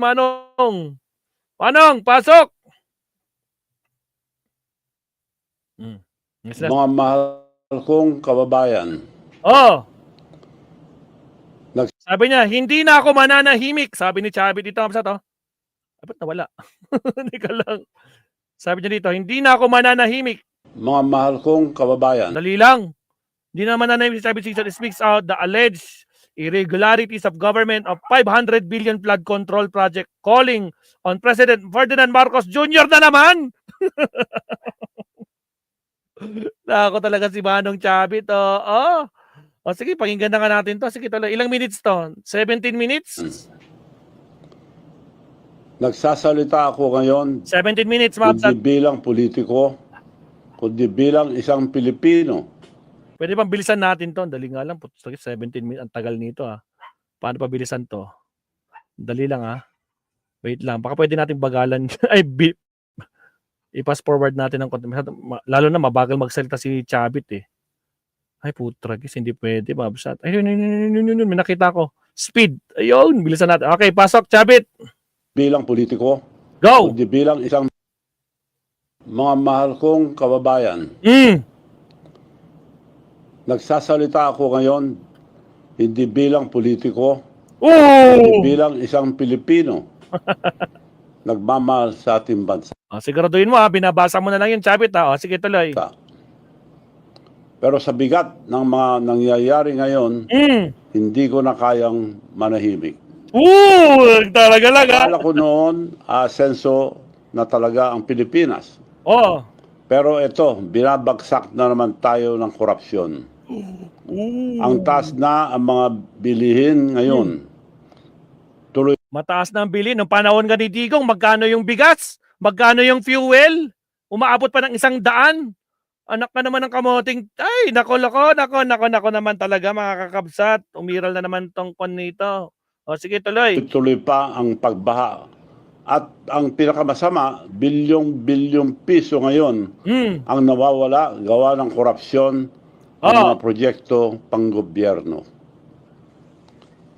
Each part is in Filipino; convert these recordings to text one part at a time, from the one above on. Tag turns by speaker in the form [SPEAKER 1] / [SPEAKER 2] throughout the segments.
[SPEAKER 1] Manong. Manong, pasok! Yes,
[SPEAKER 2] Mga mahal kong kababayan.
[SPEAKER 1] Oh. Sabi niya, hindi na ako mananahimik. Sabi ni Chavit dito. Ba't nawala? Hindi ka lang. Sabi niya dito, hindi na ako mananahimik.
[SPEAKER 2] Mga mahal kong kababayan.
[SPEAKER 1] Dali lang. Hindi na mananahimik si Chavit Singson speaks out the alleged irregularities of government of 500 billion flood control project, calling on President Ferdinand Marcos Jr. na naman. Nako talaga si Manong Chavit. O sige, pakinggan na nga natin to. Sige, tuloy. Ilang minutes to? 17 minutes?
[SPEAKER 2] Nagsasalita ako ngayon
[SPEAKER 1] 17 minutes,
[SPEAKER 2] hindi
[SPEAKER 1] Mabsat.
[SPEAKER 2] bilang politiko, kundi bilang isang Pilipino.
[SPEAKER 1] Pwede bang bilisan natin to? Dali nga lang. 17 minutes. Ang tagal nito Paano pa bilisan to? Dali lang Wait lang. Baka pwede natin bagalan. Ay, i-pass forward natin ng konti. Lalo na mabagal magsalita si Chavit Ay, putragis. Hindi pwede, Mabsat. Ayun. May nakita ko. Speed. Ayun. Bilisan natin. Okay, pasok, Chavit.
[SPEAKER 2] Bilang politiko,
[SPEAKER 1] Go!
[SPEAKER 2] kundi bilang isang mga mahal kong kababayan. Nagsasalita ako ngayon hindi bilang politiko, kundi bilang isang Pilipino. Nagmamahal sa ating bansa.
[SPEAKER 1] Siguraduhin mo binabasa mo na lang yun, Chavit sige, tuloy.
[SPEAKER 2] Pero sa bigat ng mga nangyayari ngayon, hindi ko na kayang manahimik.
[SPEAKER 1] Talaga lang
[SPEAKER 2] Akala ko noon, asenso na talaga ang Pilipinas. Pero ito, binabagsak na naman tayo ng korupsyon. Ang taas na ang mga bilihin ngayon.
[SPEAKER 1] Mataas na ang bili. Nung panahon nga ni Digong, magkano yung bigas? Magkano yung fuel? Umaabot pa ng 100. Anak ka naman ng kamoting. Ay, nako naman talaga mga kakabsat. Umiral na naman tong kon nito. Sige, tuloy.
[SPEAKER 2] Tuloy pa ang pagbaha. At ang pinakamasama, bilyong piso ngayon ang nawawala gawa ng korupsyon ng mga proyekto panggobyerno.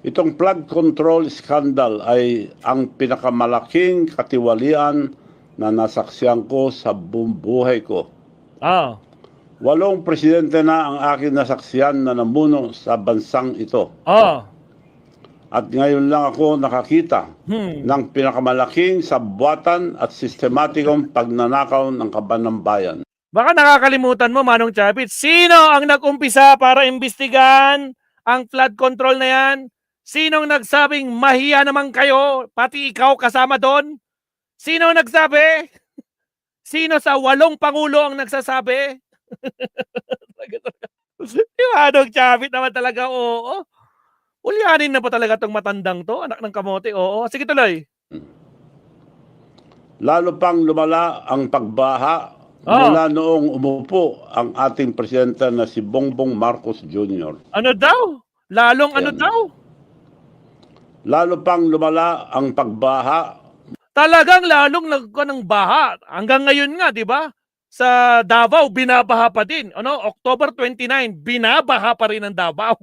[SPEAKER 2] Itong flood control scandal ay ang pinakamalaking katiwalian na nasaksiyan ko sa buhay ko.
[SPEAKER 1] 8
[SPEAKER 2] presidente na ang aking nasaksiyan na namuno sa bansang ito. At ngayon lang ako nakakita ng pinakamalaking sabwatan at sistematikong pagnanakaw ng kaban ng bayan.
[SPEAKER 1] Baka nakakalimutan mo, Manong Chavit, sino ang nag-umpisa para imbestigahan ang flood control na yan? Sinong nagsabing mahiya naman kayo? Pati ikaw kasama doon? Sino nagsabi? Sino sa 8 pangulo ang nagsasabi? Si Manong Chavit naman talaga, oo. Ulyanin na pa talaga tong matandang to, anak ng kamote, oo. Sige, tuloy.
[SPEAKER 2] Lalo pang lumala ang pagbaha mula noong umupo ang ating presidente na si Bongbong Marcos Jr.
[SPEAKER 1] Ano daw? Ano daw?
[SPEAKER 2] Lalo pang lumala ang pagbaha.
[SPEAKER 1] Talagang lalong ng baha. Hanggang ngayon nga, di ba? Sa Davao, binabaha pa din. October 29, binabaha pa rin ang Davao.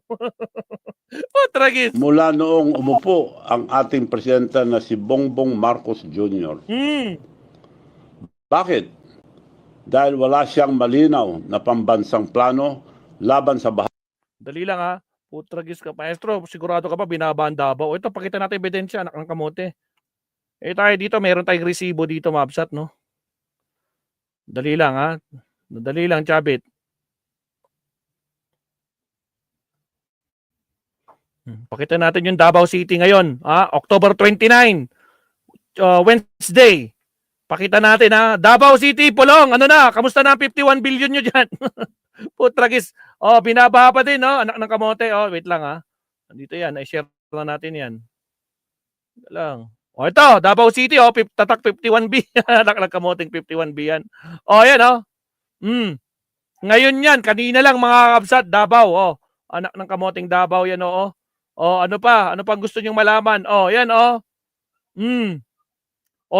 [SPEAKER 1] Tragis.
[SPEAKER 2] Mula noong umupo ang ating presidente na si Bongbong Marcos Jr. Bakit? Dahil wala siyang malinaw na pambansang plano laban sa baha.
[SPEAKER 1] Dali lang Putragis ka, maestro. Sigurado ka ba binabaha ang Davao? Ito, pakita natin ebidensya, anak ng kamote. Tayo dito, meron tayong resibo dito, Mabsat, no? Dali lang Dali lang, Chavit. Pakita natin yung Davao City ngayon. October 29. Wednesday. Pakita natin Davao City, Pulong. Ano na? Kamusta na ang 51 billion nyo dyan? Putragis. Binabaha pa din, no? Anak ng kamote. Wait lang Nandito yan. I-share na natin yan. Lang. Ito, Davao City, tatak 51B. Anak ng kamoting 51B yan. Yan, Ngayon yan, kanina lang mga kabsat, Davao, Anak ng kamoting Davao yan, ano pa? Ano pang gusto nyong malaman? Yan,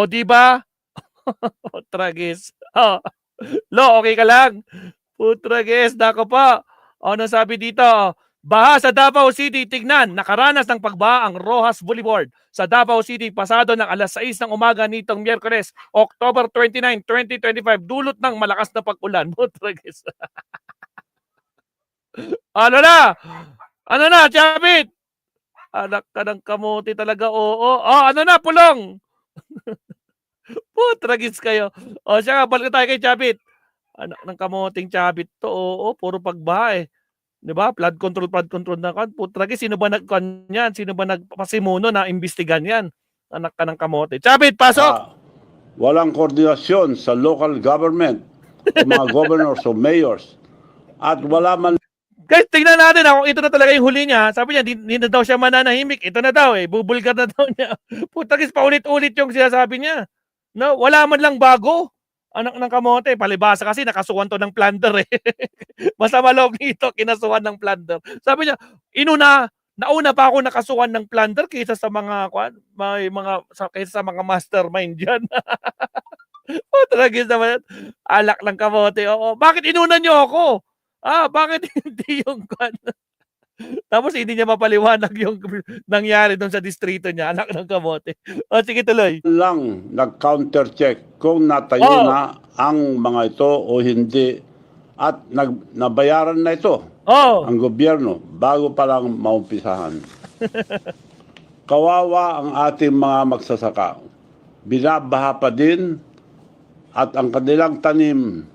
[SPEAKER 1] di ba? Tragis. Lo, okay ka lang? Putragis, nako pa. Ano sabi dito? Baha sa Davao City, tignan, nakaranas ng pagbaha ang Rojas Boulevard sa Davao City pasado ng alas 6 ng umaga nitong Miyerkules, October 29, 2025, dulot ng malakas na pag-ulan. Butragis. Ano na? Ano na, Chabit? Anak ka ng kamote talaga, oo. Oh, ano na, Pulong? Putragis kayo. O siya nga, balik tayo kay Chabit. Anak ng kamoting Chabit to, oo, puro pagbaha eh. 'Di ba? Flood control na kan. Putragis, sino ba nagkanyan? Sino ba nagpasimuno na imbestigan 'yan? Anak ka ng kamote. Chabit, pasok.
[SPEAKER 2] Walang koordinasyon sa local government, o mga governors o mayors. At wala man.
[SPEAKER 1] Guys, tingnan natin kung ito na talaga yung huli niya. Sabi niya, hindi na daw siya mananahimik. Ito na daw eh. Bubulgar na daw niya. Putragis, paulit-ulit yung sinasabi niya. No, wala man lang bago. Anak ng kamote, palibasa kasi nakasuhan to ng plunder eh. Masama loob nito, kinasuhan ng plunder. Sabi niya, nauna pa ako nakasuhan ng plunder kaysa sa mga kaysa sa mga mastermind diyan. Oh, tragis naman. Alak ng kamote. Oo. Bakit inuna niyo ako? Bakit hindi yung Tapos hindi niya mapaliwanag yung nangyari doon sa distrito niya, anak ng kamote. O, sige, tuloy.
[SPEAKER 2] Lang nag-counter-check kung natayo na ang mga ito o hindi at nabayaran na ito ang gobyerno bago pa lang maumpisahan. Kawawa ang ating mga magsasaka. Binabaha pa din at ang kanilang tanim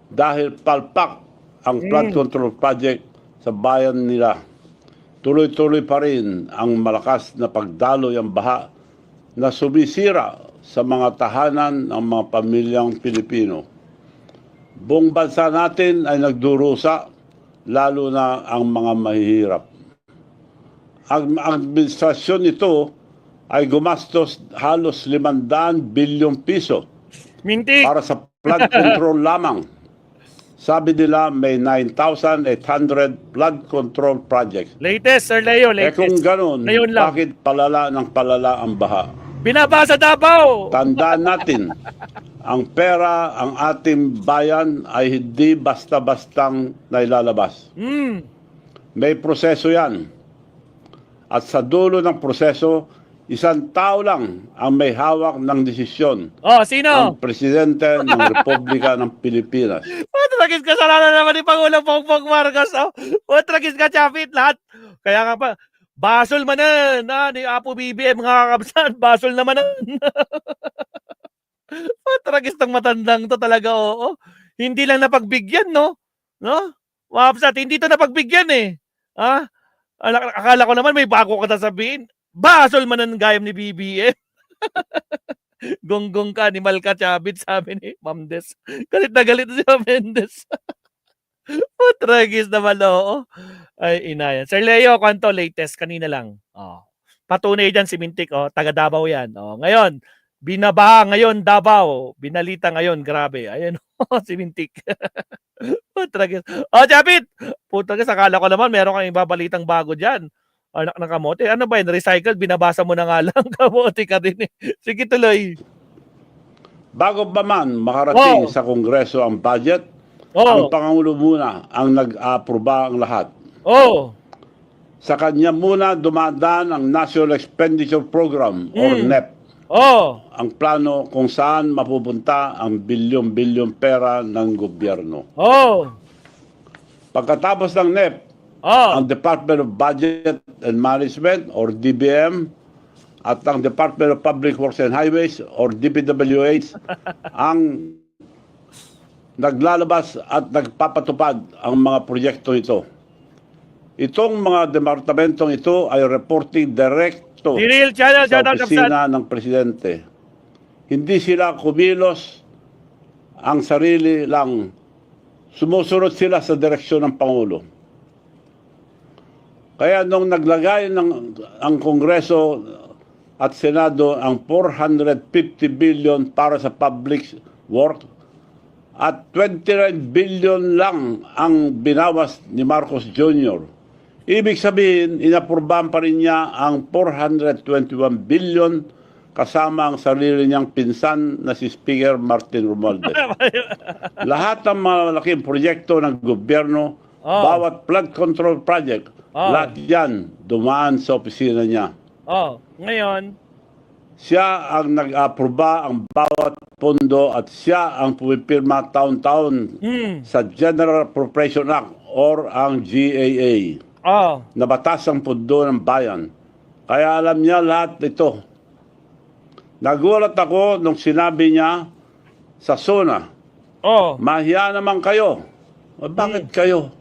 [SPEAKER 2] dahil palpak ang flood control project sa bayan nila. Tuloy-tuloy pa rin ang malakas na pagdaloy ang baha na sumisira sa mga tahanan ng mga pamilyang Pilipino. Buong bansa natin ay nagdurusa, lalo na ang mga mahihirap. Ang administrasyon ito ay gumastos halos 500 bilyong piso para sa flood control lamang. Sabi nila may 9,800 flood control projects.
[SPEAKER 1] Latest, Sir Leo, latest.
[SPEAKER 2] Kung ganun, bakit palala ng palala ang baha?
[SPEAKER 1] Binaba sa Davao!
[SPEAKER 2] Tandaan natin, ang pera, ang ating bayan ay hindi basta-bastang nailalabas. May proseso yan. At sa dulo ng proseso, isang tao lang ang may hawak ng desisyon.
[SPEAKER 1] Sino?
[SPEAKER 2] Ang Presidente ng Republika ng Pilipinas.
[SPEAKER 1] Tragis kasalanan naman ni Pangulong Bongbong Marcos. Tragis ka, Chapit, lahat. Kaya nga pa, basol manan, ni Apo BBM, mga kabsan, basol naman. Tragis ng matandang to talaga, oo. Hindi lang napagbigyan, no? No? Mga kabsan, hindi to napagbigyan eh. Akala ko naman may bago ka sasabihin. Basol manan gayam ni BBM. Gonggong ka, animal ka, Chabit, sabi ni Ma'am Des. Galit na galit si Ma'am Mendes. Tragis naman, oo. Ay, inayan. Sir Leo, kwanto latest? Kanina lang. Patunay dyan si Mintik, taga Davao yan. Ngayon, binabaha ngayon Davao. Binalita ngayon, grabe. Ayan, si Mintik. Tragis. Chabit! Tragis, akala ko naman meron kang ibabalitang bago dyan. Anak ng kamote. Ano ba yun? Recycled? Binabasa mo na nga lang. Kamote ka din eh. Sige, tuloy.
[SPEAKER 2] Bago pa man makarating sa Kongreso ang budget, ang Pangulo muna ang nag-aproba ang lahat. Sa kanya muna dumadaan ang National Expenditure Program or NEP. Ang plano kung saan mapupunta ang bilyon-bilyon pera ng gobyerno. Pagkatapos ng NEP, ang Department of Budget and Management or DBM at ang Department of Public Works and Highways or DPWH ang naglalabas at nagpapatupad ang mga proyekto ito. Itong mga departamentong ito ay reporting direkto sa opisina ng Presidente. Hindi sila kumilos, ang sarili lang. Sumusunod sila sa direksyon ng Pangulo. Kaya nung naglagay ang Kongreso at Senado ang 450 billion para sa public work at 29 billion lang ang binawas ni Marcos Jr. Ibig sabihin, inapurbahan pa rin niya ang 421 billion kasama ang sarili niyang pinsan na si Speaker Martin Romualdez. Lahat ng malaking proyekto ng gobyerno, bawat flood control project Lahat yan dumaan sa opisina niya.
[SPEAKER 1] Ngayon,
[SPEAKER 2] siya ang nag-aproba ang bawat pondo at siya ang pumipirma taon-taon sa General Appropriation Act or ang GAA na batas ang pondo ng bayan. Kaya alam niya lahat ito. Nagulat ako nung sinabi niya sa SONA, mahiya naman kayo. Bakit kayo?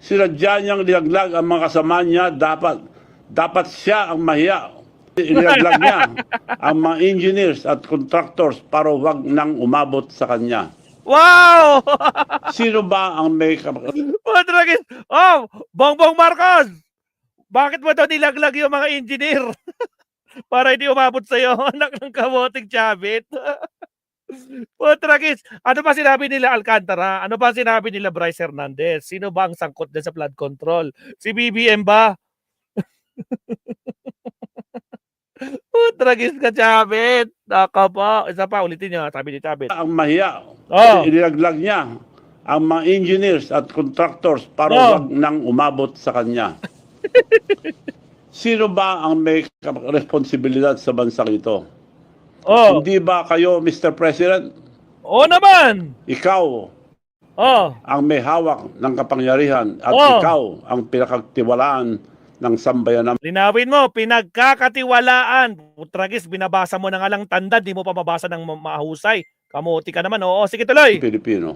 [SPEAKER 2] Sinadya niyang nilaglag ang mga kasama niya, dapat siya ang mahiya. Nilaglag niya ang mga engineers at contractors para huwag nang umabot sa kanya.
[SPEAKER 1] wow!
[SPEAKER 2] Sino ba ang may
[SPEAKER 1] Bongbong Marcos! Bakit mo daw nilaglag yung mga engineer? Para hindi umabot sa'yo, anak ng kamoting Chavit. Tragis. Ano ba sinabi nila Alcantara? Ano ba sinabi nila Bryce Hernandez? Sino ba ang sangkot din sa flood control? Si BBM ba? Tragis ka, Chavit. Naka pa. Isa pa, ulitin niyo. Sabi ni Chavit.
[SPEAKER 2] Ang mahiya. Inilaglag niya ang mga engineers at contractors para huwag nang umabot sa kanya. Sino ba ang may responsibilidad sa bansang ito? Hindi ba kayo, Mr. President?
[SPEAKER 1] Naman!
[SPEAKER 2] Ikaw ang may hawak ng kapangyarihan at ikaw ang pinakatiwalaan ng sambayanan.
[SPEAKER 1] Linawin mo, pinagkakatiwalaan. Tragis, binabasa mo na nga lang tanda, di mo pa mabasa ng mahusay. Kamuti ka naman, sige tuloy.
[SPEAKER 2] Pilipino.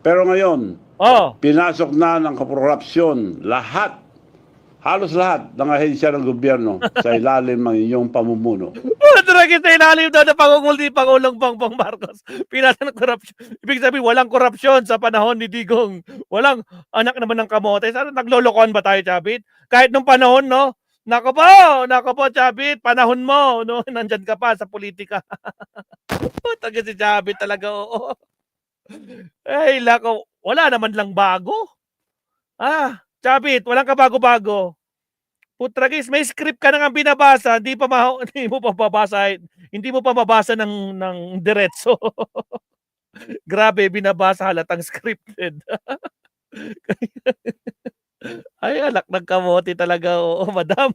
[SPEAKER 2] Pero ngayon, pinasok na ng korupsyon halos lahat ng ahensya ng gobyerno sa ilalim ng inyong pamumuno.
[SPEAKER 1] Tragis na ilalim daw na Pangulong Bongbong Marcos. Pinasa ng korupsyon. Ibig sabihin, walang korupsyon sa panahon ni Digong. Walang anak naman ng kamote. Sana naglolokohan ba tayo, Chavit? Kahit nung panahon, no? Nako po, Chavit, panahon mo, no? Nandyan ka pa sa politika. Tragis si Chavit talaga, oo. Ay, lako, wala naman lang bago. Chavit, walang kabago-bago. Putragis, may script ka na nga binabasa, hindi mo pa mabasa ng diretso. Grabe, binabasa halatang scripted. Ay, alak ng kamote talaga, oo, madam.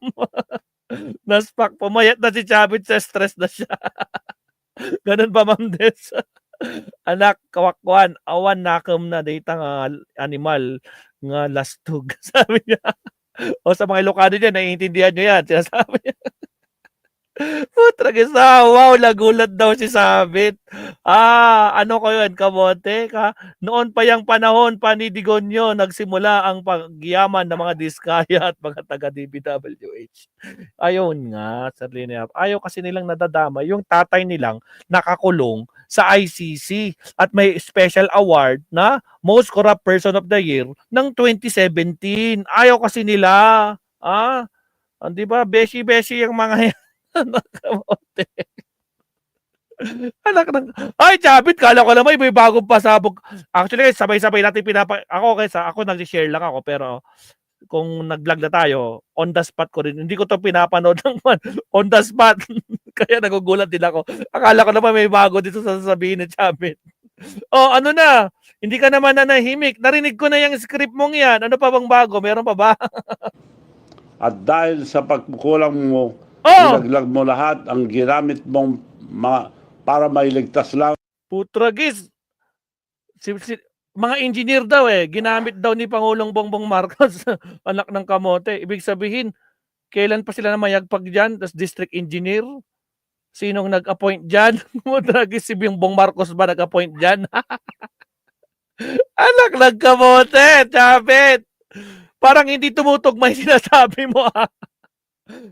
[SPEAKER 1] Naspak, pumayat na si Chavit, sa stress na siya. Ganun ba, Ma'am Des? Anak, kawakwan, awan nakam na data nga animal nga lastog. Sabi niya. Sa mga Ilocano niya, naiintindihan niyo yan. Sinasabi niya. Tragis wow, nagulat daw si Sabit. Ano ko yun, kamote? Noon pa yung panahon pa ni Digonyo, nagsimula ang pagyaman ng mga Diskaya at mga taga-DPWH. Ayun nga, Sir Lineap. Ayaw kasi nilang nadadama. Yung tatay nilang nakakulong sa ICC at may special award na Most Corrupt Person of the Year ng 2017. Ayaw kasi nila. Di ba? Beshi-beshi yung mga yan. Nakamote. Anak ng... Ay, Chavit, kala ko naman may bagong pasabog. Actually, sabay-sabay natin ako nag-share lang ako, pero kung nag-vlog na tayo, on the spot ko rin. Hindi ko to pinapanood ng on the spot. Kaya nagugulat din ako. Akala ko naman may bago dito sa sasabihin ni Chavit. Ano na? Hindi ka naman nanahimik. Narinig ko na yung script mong yan. Ano pa bang bago? Meron pa ba?
[SPEAKER 2] At dahil sa pagkukulang mo, nilaglag mo lahat ang ginamit mong para mailigtas lang.
[SPEAKER 1] Putragis. Mga engineer daw ginamit daw ni Pangulong Bongbong Marcos. Anak ng kamote. Ibig sabihin, kailan pa sila na mayagpag dyan? Tas district engineer? Sinong nag-appoint dyan? Putragis, si Bongbong Marcos ba nag-appoint dyan? Anak ng kamote, Chavit. Parang hindi tumutugma yung sinasabi mo.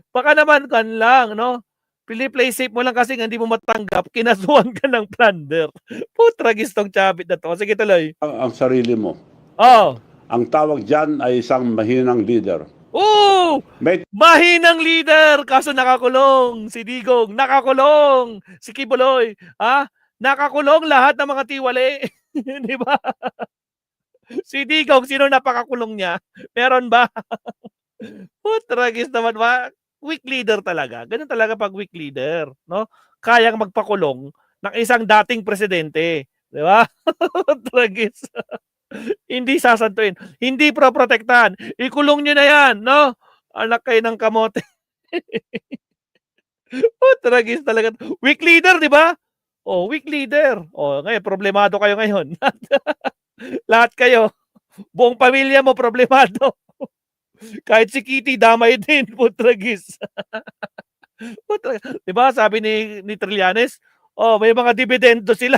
[SPEAKER 1] Baka naman kan lang, no? Play safe mo lang kasi hindi mo matanggap, kinasuhan ka ng plunder. Putragis tong Chavit na to. Sige, tuloy.
[SPEAKER 2] Ang sarili mo. Ang tawag dyan ay isang mahinang leader.
[SPEAKER 1] Mahinang leader! Kaso nakakulong si Digong, nakakulong si Kibuloy. Nakakulong lahat ng mga tiwali. Di ba? Si Digong, sino napakakulong niya? Meron ba? Putragis naman ba? Weak leader talaga. Ganun talaga pag weak leader, no? Kayang magpakulong ng isang dating presidente, di ba? Putragis. Hindi sasantuin. Hindi proprotektahan. Ikulong nyo na yan, no? Anak kayo ng kamote. Tragis talaga. Weak leader, di ba? Weak leader. Ngayon, problemado kayo ngayon. Lahat kayo. Buong pamilya mo, problemado. Kahit si Kitty, damay din. Putragis. Di ba, sabi ni Trillanes, may mga dividendo sila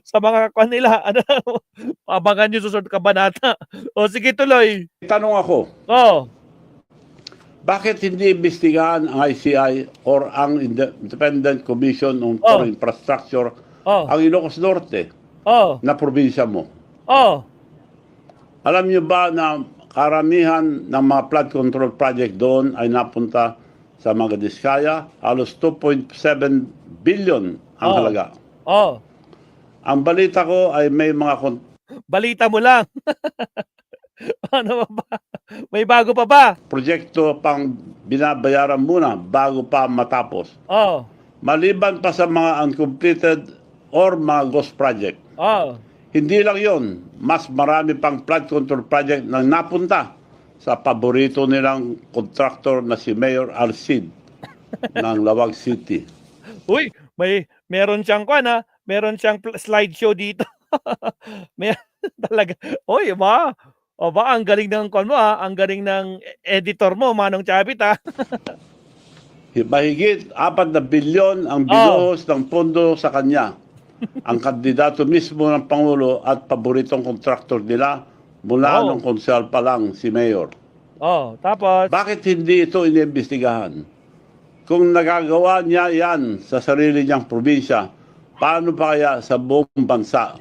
[SPEAKER 1] sa mga kanila. Ano, abangan nyo susunod kabanata. Sige, tuloy.
[SPEAKER 2] Tanong ako, bakit hindi imbestigahan ang ICI or ang Independent Commission on Foreign Infrastructure ang Ilocos Norte na probinsya mo? Alam nyo ba na karamihan ng mga flood control project doon ay napunta sa mga Diskaya? Halos 2.7 billion ang halaga. Ang balita ko ay may mga...
[SPEAKER 1] Balita mo lang. Ano ba? May bago pa ba?
[SPEAKER 2] Proyekto pang binabayaran muna bago pa matapos. Maliban pa sa mga uncompleted or mga ghost project. Hindi lang yon, mas marami pang flood control project na napunta sa paborito nilang contractor na si Mayor Alcid ng Lawag City.
[SPEAKER 1] Uy, meron siyang meron siyang slideshow dito. Talaga. Uy, ang galing ng mo, ang galing ng editor mo, Manong Chavit,
[SPEAKER 2] Mahigit 4 na bilyon ang binuhos ng pondo sa kanya. Ang kandidato mismo ng Pangulo at paboritong kontraktor nila mula nung konsehal pa lang si Mayor.
[SPEAKER 1] Tapos?
[SPEAKER 2] Bakit hindi ito iniimbestigahan? Kung nagagawa niya yan sa sarili niyang probinsya, paano pa kaya sa buong bansa?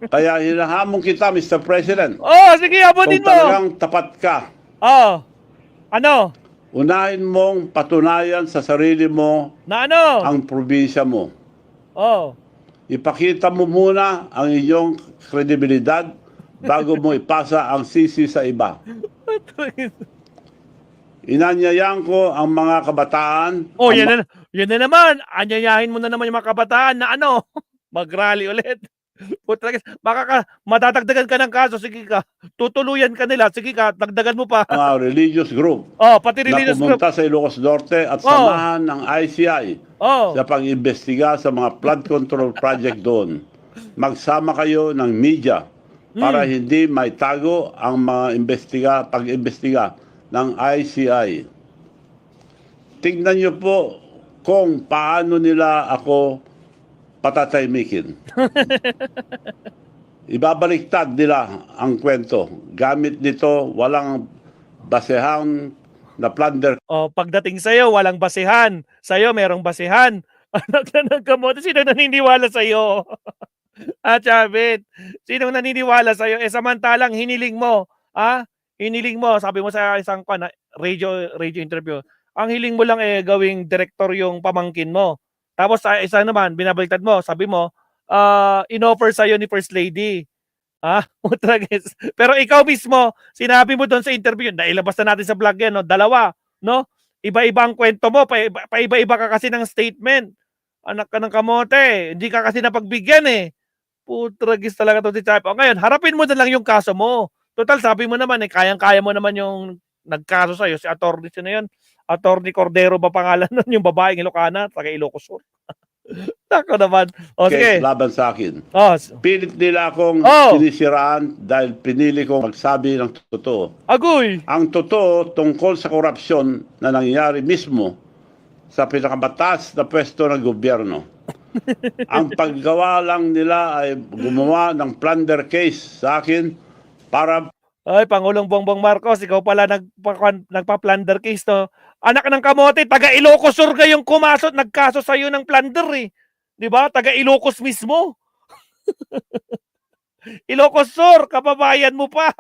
[SPEAKER 2] Kaya hinahamon kita, Mr. President.
[SPEAKER 1] Sige, abutin mo.
[SPEAKER 2] Kung talagang tapat ka.
[SPEAKER 1] Ano?
[SPEAKER 2] Unahin mong patunayan sa sarili mo
[SPEAKER 1] na ano?
[SPEAKER 2] Ang probinsya mo. Ipakita mo muna ang iyong kredibilidad bago mo ipasa ang sisi sa iba. Inanyayan ko ang mga kabataan.
[SPEAKER 1] Yan na naman. Anyayahin mo na naman yung mga kabataan na mag-rally ulit. Baka matatagdagan ka ng kaso. Sige ka. Tutuluyan ka nila. Sige ka. Dagdagan mo pa.
[SPEAKER 2] Mga religious group.
[SPEAKER 1] Pati religious
[SPEAKER 2] group. Na pumunta sa Ilocos Norte at samahan ng ICI sa pag-imbestiga sa mga flood control project doon. Magsama kayo ng media para hindi maitago ang mga pag-imbestiga ng ICI. Tingnan niyo po kung paano nila ako patataymikin. Ibabaliktad nila ang kwento. Gamit nito, walang basehan na plunder.
[SPEAKER 1] Pagdating sa'yo, walang basehan. Sa'yo, merong basehan. Anak na ng kamote, sino naniniwala sa'yo? Chavit, sino naniniwala sa'yo? Samantalang hiniling mo, hiniling mo, sabi mo sa isang radio interview, ang hiling mo lang gawing director yung pamangkin mo. Tapos isa naman, binabaliktad mo, sabi mo, in-offer sa'yo ni First Lady. Pero ikaw mismo, sinabi mo doon sa interview, nailabas na natin sa vlog yan, dalawa, no? Iba-iba ang kwento mo, paiba-iba ka kasi ng statement. Anak ka ng kamote, hindi ka kasi napagbigyan Putragis talaga to si Chapo. Ngayon, harapin mo na lang yung kaso mo. Total, sabi mo naman kayang-kaya mo naman yung nagkaso sa'yo. Si attorney na yun. Attorney Cordero ba pangalan nun? Yung babaeng Ilocana, taga Ilocos Sur. Ako naman. Sige.
[SPEAKER 2] Laban sa akin. Pilit nila akong sinisiraan dahil pinili kong magsabi ng totoo.
[SPEAKER 1] Agoy!
[SPEAKER 2] Ang totoo tungkol sa korupsyon na nangyayari mismo sa pinakamatas na pwesto ng gobyerno. Ang paggawa lang nila ay gumawa ng plunder case sa akin para...
[SPEAKER 1] Ay, Pangulong Bongbong Marcos, ikaw pala nagpa-plunder case, no? Anak ng kamote, taga Ilocos Sur kayong nagkaso sa'yo ng plunder, Di ba? Taga Ilocos mismo. Ilocos Sur, kababayan mo pa.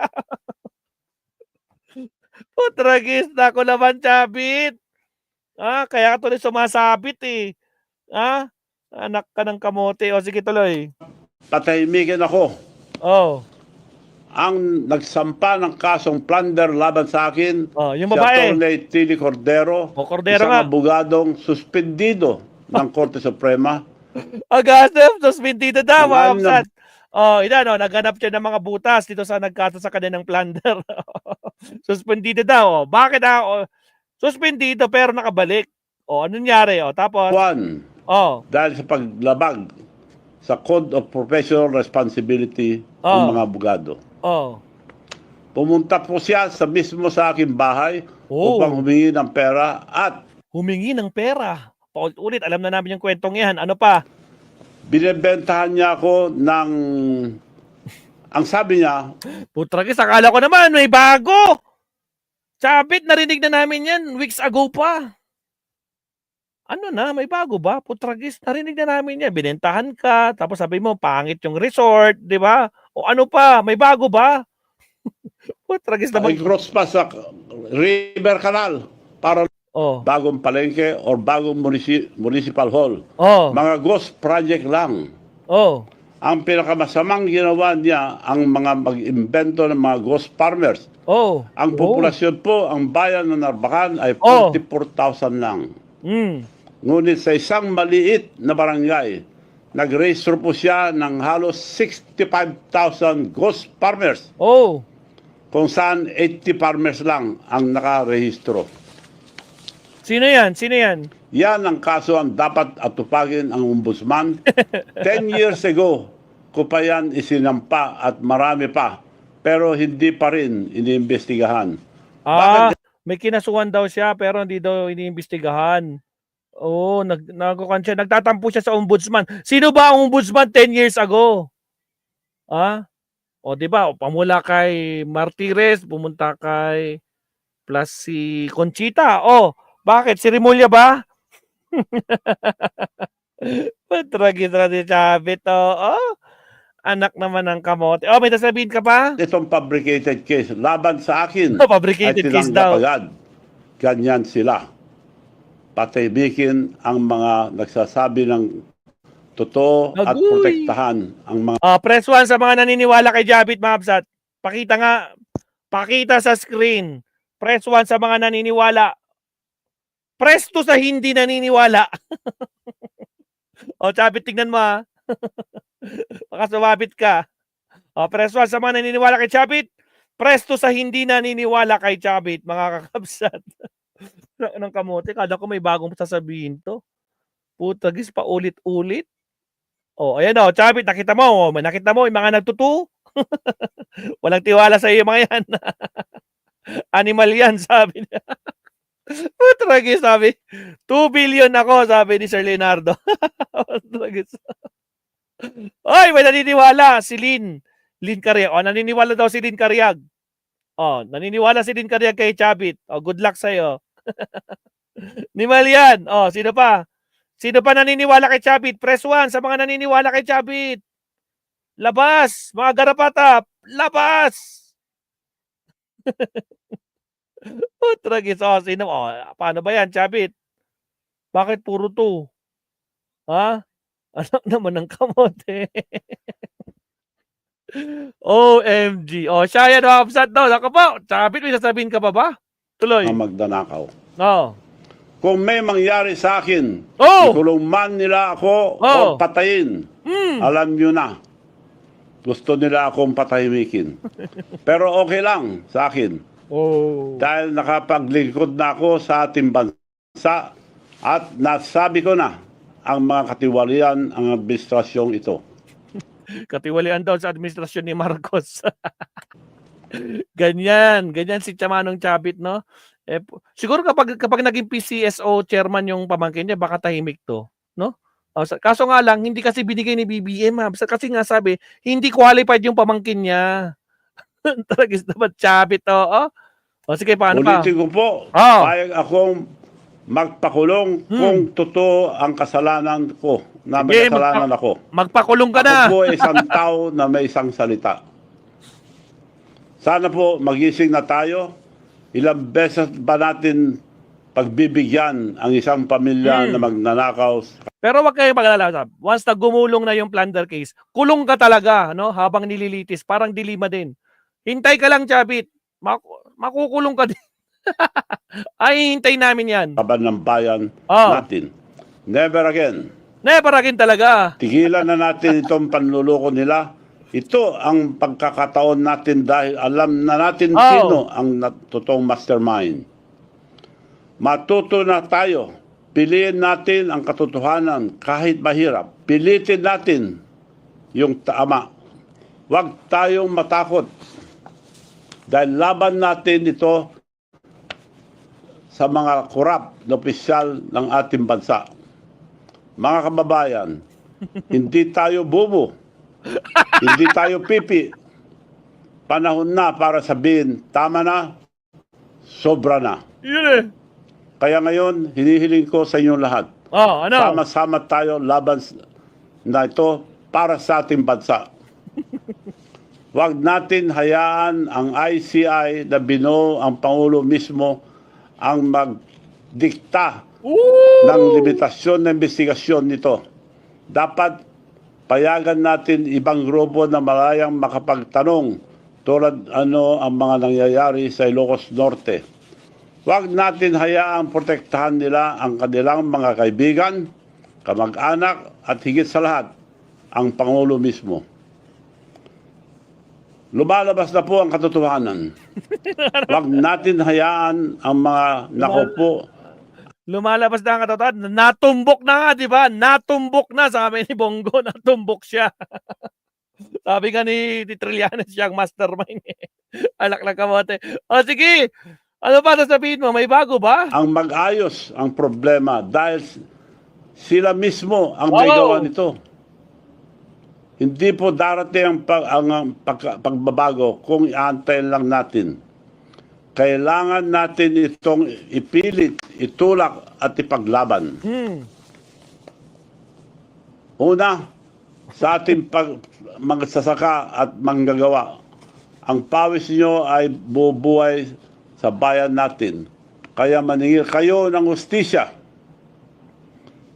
[SPEAKER 1] Tragis na ako naman, Chavit. Kaya ka tuloy sumasabit, Anak ka ng kamote. Sige, tuloy.
[SPEAKER 2] Patahimikin ako. Ang nagsampa ng kasong plunder laban sa akin,
[SPEAKER 1] yung babae.
[SPEAKER 2] si Atty. Tilly Cordero,
[SPEAKER 1] Cordero
[SPEAKER 2] isang abogadong suspendido ng Korte Suprema.
[SPEAKER 1] Agasem, suspendido daw. naghanap siya ng mga butas dito sa nagkasa sa kanya ng plunder. Suspendido daw. Bakit suspendido pero nakabalik. Ano nangyari? Tapos,
[SPEAKER 2] Juan,
[SPEAKER 1] oh,
[SPEAKER 2] dahil sa paglabag sa Code of Professional Responsibility ng mga abogado.
[SPEAKER 1] oh,
[SPEAKER 2] Pumunta po siya mismo sa aking bahay upang humingi ng pera at
[SPEAKER 1] humingi ng pera. Paulit-ulit, alam na namin yung kwentong yan. Ano pa?
[SPEAKER 2] binebentahan niya ako ng, ang sabi niya,
[SPEAKER 1] Putragis, akala ko naman may bago. Sabit, narinig na namin yan weeks ago pa. Ano na, may bago ba? Putragis, narinig na namin yan. Binentahan ka, tapos sabi mo, pangit yung resort, di ba? O ano pa, may bago ba? Putragis naman.
[SPEAKER 2] i-cross pa sa River Canal para bagong palengke or bagong municipal hall. Mga ghost project lang. Ang pinakamasamang ginawa niya ang mga mag-imbento ng mga ghost farmers. Ang populasyon po, ang bayan ng Narbacan ay 44,000 lang. Ngunit sa isang maliit na barangay, nag-register po siya ng halos 65,000 ghost farmers. Kung saan 80 farmers lang ang nakarehistro.
[SPEAKER 1] Sino yan? Sino yan?
[SPEAKER 2] Yan ang kaso ang dapat atupagin ang ombudsman. 10 years ago, ko pa yan isinampa at marami pa. Pero hindi pa rin iniimbestigahan.
[SPEAKER 1] May kinasuhan daw siya pero hindi daw iniimbestigahan. Nagtatampo siya sa ombudsman. Sino ba ang ombudsman 10 years ago? Di ba? Pamula kay Martires, pumunta kay plus si Conchita. Bakit? Si Rimulya ba? Tragis-tragis Chavit. Anak naman ng kamote. May sasabihin ka pa?
[SPEAKER 2] Itong fabricated case, laban sa akin,
[SPEAKER 1] fabricated case daw.
[SPEAKER 2] Agad. Ganyan sila. Pataybikin ang mga nagsasabi ng totoo at protektahan ang mga...
[SPEAKER 1] Press 1 sa mga naniniwala kay Jabit Mabsat. Pakita nga. Pakita sa screen. Press 1 sa mga naniniwala. Press 2 sa hindi naniniwala. Jabit, tignan mo ha. Baka sumabit ka. Press 1 sa mga naniniwala kay Jabit. Press 2 sa hindi naniniwala kay Jabit, mga kakabsat. Ng kamote, kada ko may bagong sasabihin to. Putagis, paulit-ulit. Ayan Jabit, nakita mo yung mga nagtutu. Walang tiwala sa iyo mga yan. Animal yan, sabi niya. Tragis, sabi. 2 billion ako, sabi ni Sir Leonardo. Tragis. May naniniwala si Lynn Cariag. Naniniwala daw si Lynn Cariag. Naniniwala si Lynn Cariag kay Chabit. Good luck sa'yo. Nimal yan. Sino pa? Sino pa naniniwala kay Chabit? Press 1 sa mga naniniwala kay Chabit. Labas! Mga garapata! Labas! Tragis. Sino? Paano ba yan, Chabit? Bakit puro 2? Anak naman ng kamote. OMG. Siya yan, upset daw. Naka po. Chabit, may sasabihin ka pa ba? Tuloy.
[SPEAKER 2] Ang magdanakaw. Kung may mangyari sa akin, ikulong man nila ako o patayin, alam nyo na. Gusto nila akong patahimikin. Pero okay lang sa akin. Dahil nakapaglingkod na ako sa ating bansa at nasabi ko na ang mga katiwalian ang administrasyong ito.
[SPEAKER 1] Katiwalian daw sa administrasyon ni Marcos. Ganyan si Chamanong Chabit, no? Siguro kapag naging PCSO chairman yung pamangkin niya, baka tahimik to, no? Kaso nga lang, hindi kasi binigay ni BBM, kasi nga sabi, hindi qualified yung pamangkin niya. Tragis naman, Chabit to. Sige, paano pa?
[SPEAKER 2] Ulitin ko po, payag akong magpakulong kung totoo ang kasalanan ko, na may kasalanan ako.
[SPEAKER 1] Magpakulong ka na.
[SPEAKER 2] Ako po ay isang tao na may isang salita. Sana po magising na tayo. Ilang beses ba natin pagbibigyan ang isang pamilya na magnanakaw?
[SPEAKER 1] Pero wag kayo mag-alala. Once na gumulong na yung plunder case, kulong ka talaga, no? Habang nililitis, parang dilima din. Hintay ka lang, Chabit. Makukulong ka din. Ay, hintay namin yan.
[SPEAKER 2] Kaban ng bayan natin. Never again.
[SPEAKER 1] Never again talaga.
[SPEAKER 2] Tigilan na natin itong panluloko nila Ito ang pagkakataon natin dahil alam na natin
[SPEAKER 1] Oh.
[SPEAKER 2] sino ang totoong mastermind. Matuto na tayo. Piliin natin ang katotohanan kahit mahirap. Pilitin natin yung tama. Huwag tayong matakot. Dahil laban natin ito sa mga korap na opisyal ng ating bansa. Mga kababayan, hindi tayo bobo. Hindi tayo pipi. Panahon na para sabihin, tama na, sobra na.
[SPEAKER 1] Yun eh.
[SPEAKER 2] Kaya ngayon, hinihiling ko sa inyong lahat.
[SPEAKER 1] Oh, ano?
[SPEAKER 2] Sama-sama tayo laban na ito para sa ating bansa. Huwag natin hayaan ang ICI na binuo ang Pangulo mismo ang magdikta ng limitasyon ng investigasyon nito. Dapat payagan natin ibang grupo na malayang makapagtanong tulad ano ang mga nangyayari sa Ilocos Norte. Huwag natin hayaang protektahan nila ang kanilang mga kaibigan, kamag-anak at higit sa lahat, ang Pangulo mismo. Lumalabas na po ang katotohanan. Huwag natin hayaan ang mga nakupo.
[SPEAKER 1] Lumalabas na ang katotohanan. Natumbok na nga, di ba? Natumbok na, sabi ni Bongo. Natumbok siya. Sabi nga ni Trillanes, siya ang mastermind. Alak na kamote. O sige, ano ba sasabihin mo? May bago ba?
[SPEAKER 2] Ang mag-ayos ang problema dahil sila mismo ang may gawa nito. Hindi po darating ang pagbabago kung iantayin lang natin. Kailangan natin itong ipilit, itulak at ipaglaban. Una, sa ating magsasaka at manggagawa, ang pawis nyo ay bubuhay sa bayan natin. Kaya maningil kayo ng hustisya.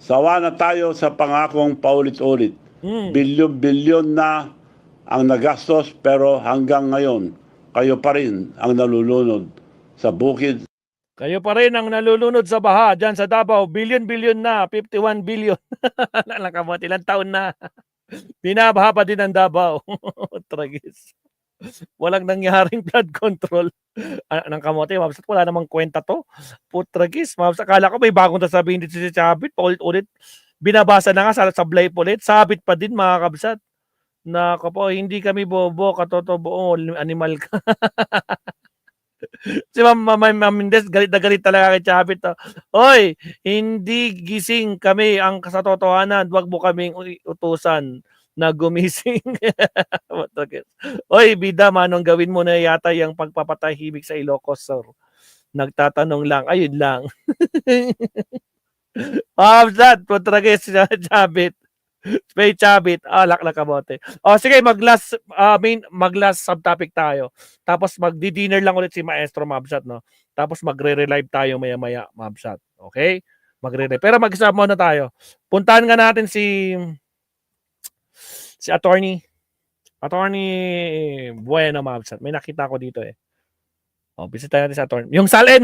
[SPEAKER 2] Sawa na tayo sa pangakong paulit-ulit. Bilyon-bilyon na ang nagastos pero hanggang ngayon, kayo pa rin ang nalulunod sa bukid.
[SPEAKER 1] Kayo pa rin ang nalulunod sa baha dyan sa Davao. Bilyon-bilyon na, 51 billion. Nakamote, ilang taon na. Binabaha pa din ang Davao. Tragis. Walang nangyaring flood control. Nang kamote, mabsat, wala namang kwenta to. Putragis, mabsat, akala ko may bagong sasabihin dito si Chabit, paulit-ulit. Binabasa na nga sa sablay ulit, sabit pa din mga kabsat. Nako po, hindi kami bobo, katotobo, animal ka. Si Ma'am Mendez, galit na galit talaga kay Chabit. Oy, hindi gising kami ang kasatotohanan, wag mo kaming utusan na gumising. Oy, bida, manong gawin mo na yata yung pagpapatahimik sa Ilocos, sir. Nagtatanong lang, ayun lang. That, putragis, Chabit. May Chabit, alak na kamote. O sige, mag-last subtopic tayo. Tapos magdi-dinner lang ulit si Maestro Mabsat, no? Tapos magre-relive tayo maya-maya, Mabsat. Okay? Magre-relive. Pero mag-isa muna tayo. Puntahan nga natin si Attorney Bueno, Mabsat. May nakita ko dito eh. O, bisita natin si Attorney. Yung salin,